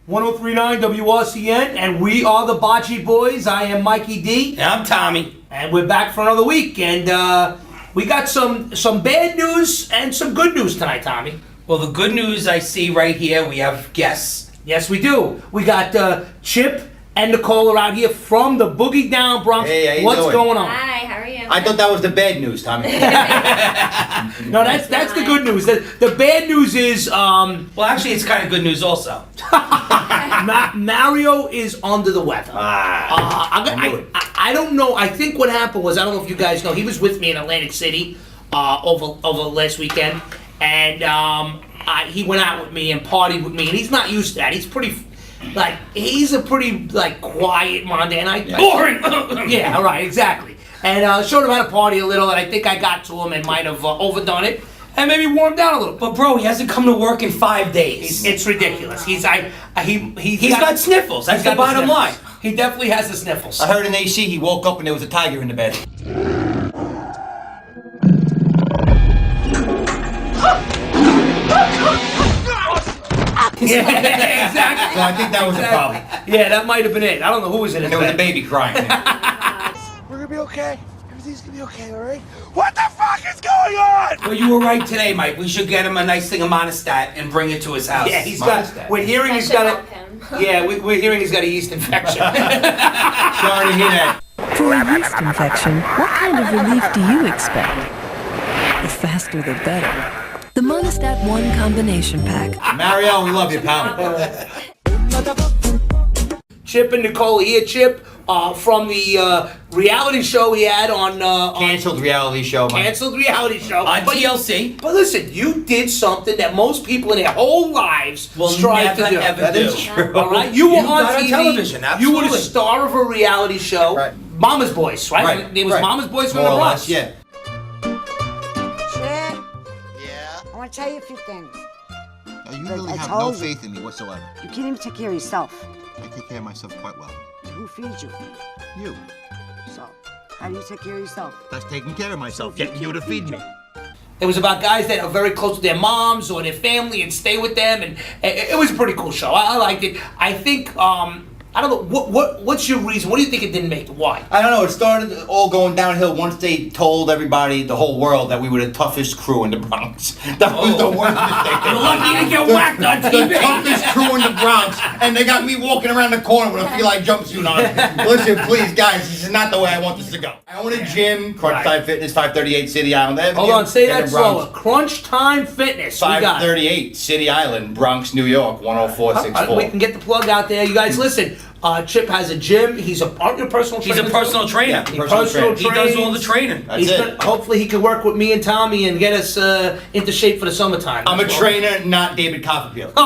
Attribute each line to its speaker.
Speaker 1: 1039 WRCN, and we are the Bocce Boys. I am Mikey D.
Speaker 2: And I'm Tommy.
Speaker 1: And we're back for another week. And we got some bad news and some good news tonight, Tommy.
Speaker 2: Well, the good news I see right here, we have guests.
Speaker 1: Yes, we do. We got Chip and Nicole around here from the Boogie Down Bronx.
Speaker 3: Hey, how you
Speaker 1: What's
Speaker 3: doing?
Speaker 1: going on?
Speaker 4: Hi, how are you?
Speaker 3: I thought that was the bad news, Tommy.
Speaker 1: No, that's the good news. The bad news is
Speaker 2: Well, actually, it's kind of good news also.
Speaker 1: Mario is under the weather. I don't know. I think what happened was, I don't know if you guys know, he was with me in Atlantic City over last weekend, and he went out with me and partied with me, and he's not used to that. He's a pretty quiet Montana.
Speaker 2: Boring!
Speaker 1: Yeah, right, exactly. And showed him how to party a little, and I think I got to him and might have overdone it, and maybe warmed down a little.
Speaker 2: But bro, he hasn't come to work in 5 days.
Speaker 1: It's ridiculous. He's got
Speaker 2: sniffles. That's the bottom line.
Speaker 1: He definitely has the sniffles.
Speaker 3: I heard in AC he woke up and there was a tiger in the bed.
Speaker 1: Yeah, exactly.
Speaker 3: So I think that was the problem.
Speaker 1: Yeah, that might have been it. I don't know who was in it.
Speaker 3: There was a baby crying.
Speaker 5: We're gonna be okay. Everything's gonna be okay, alright? What the fuck is going on?
Speaker 2: Well, you were right today, Mike. We should get him a nice thing of Monistat and bring it to his house.
Speaker 1: Yeah, he's got. We're hearing
Speaker 4: That
Speaker 1: he's
Speaker 4: should
Speaker 1: got
Speaker 4: help
Speaker 1: a.
Speaker 4: him.
Speaker 1: Yeah, we're hearing he's got a yeast infection.
Speaker 3: Sorry to hear that.
Speaker 6: For a yeast infection, what kind of relief do you expect? The faster the better. The Monistat 1 combination pack.
Speaker 3: Mario, we love you, pal.
Speaker 1: Chip and Nicole here. Chip from the reality show he had on
Speaker 3: Canceled reality show, Mike.
Speaker 1: canceled reality show
Speaker 2: On
Speaker 1: But
Speaker 2: TLC.
Speaker 1: But listen, you did something that most people in their whole lives
Speaker 2: Will
Speaker 1: strive to
Speaker 2: never,
Speaker 1: do.
Speaker 2: ever
Speaker 3: That
Speaker 2: do.
Speaker 3: is true.
Speaker 1: All right, you were on
Speaker 2: got on
Speaker 1: TV.
Speaker 2: television,
Speaker 1: You were the
Speaker 2: absolutely.
Speaker 1: star of a reality show,
Speaker 3: Right.
Speaker 1: Mama's Boys, right?
Speaker 3: Right,
Speaker 1: It was
Speaker 3: right.
Speaker 1: Mama's Boys from
Speaker 3: More
Speaker 1: the
Speaker 3: or
Speaker 1: Bronx.
Speaker 3: less, yeah.
Speaker 7: Chip,
Speaker 5: Yeah?
Speaker 7: I want to tell you a few things.
Speaker 8: You
Speaker 7: Look,
Speaker 8: really
Speaker 7: I
Speaker 8: have no
Speaker 7: told you.
Speaker 8: faith in me whatsoever.
Speaker 7: You can't even take care of yourself.
Speaker 8: I take care of myself quite well.
Speaker 7: Who feeds you?
Speaker 8: You.
Speaker 7: So, how do you take care of yourself?
Speaker 8: That's taking care of myself, getting you to feed me.
Speaker 1: It was about guys that are very close to their moms or their family and stay with them, and it was a pretty cool show. I liked it. I think I don't know what's your reason? What do you think it didn't make? Why?
Speaker 3: I don't know, it started all going downhill once they told everybody, the whole world, that we were the toughest crew in the Bronx. That was the worst mistake they
Speaker 2: You're lucky to get
Speaker 3: The-
Speaker 2: whacked on
Speaker 3: The
Speaker 2: TV.
Speaker 3: toughest crew in the Bronx, and they got me walking around the corner with a Feli jumpsuit on. Listen, please, guys, this is not the way I want this to go. I own a gym, Crunch Time Fitness, 538 City Island.
Speaker 1: Hold on, say
Speaker 3: In
Speaker 1: that
Speaker 3: the Bronx.
Speaker 1: slower. Crunch Time Fitness. We got it.
Speaker 3: 538 City Island, Bronx, New York, 10464.
Speaker 1: We can get the plug out there. You guys, listen. Chip has a gym. He's a personal trainer.
Speaker 2: He's a personal trainer.
Speaker 3: Yeah,
Speaker 1: He
Speaker 3: personal
Speaker 1: personal
Speaker 3: trainer.
Speaker 2: He does all the training.
Speaker 3: That's it.
Speaker 1: Hopefully, he can work with me and Tommy and get us into shape for the summertime.
Speaker 3: I'm a trainer, not David Copperfield.
Speaker 1: Oh,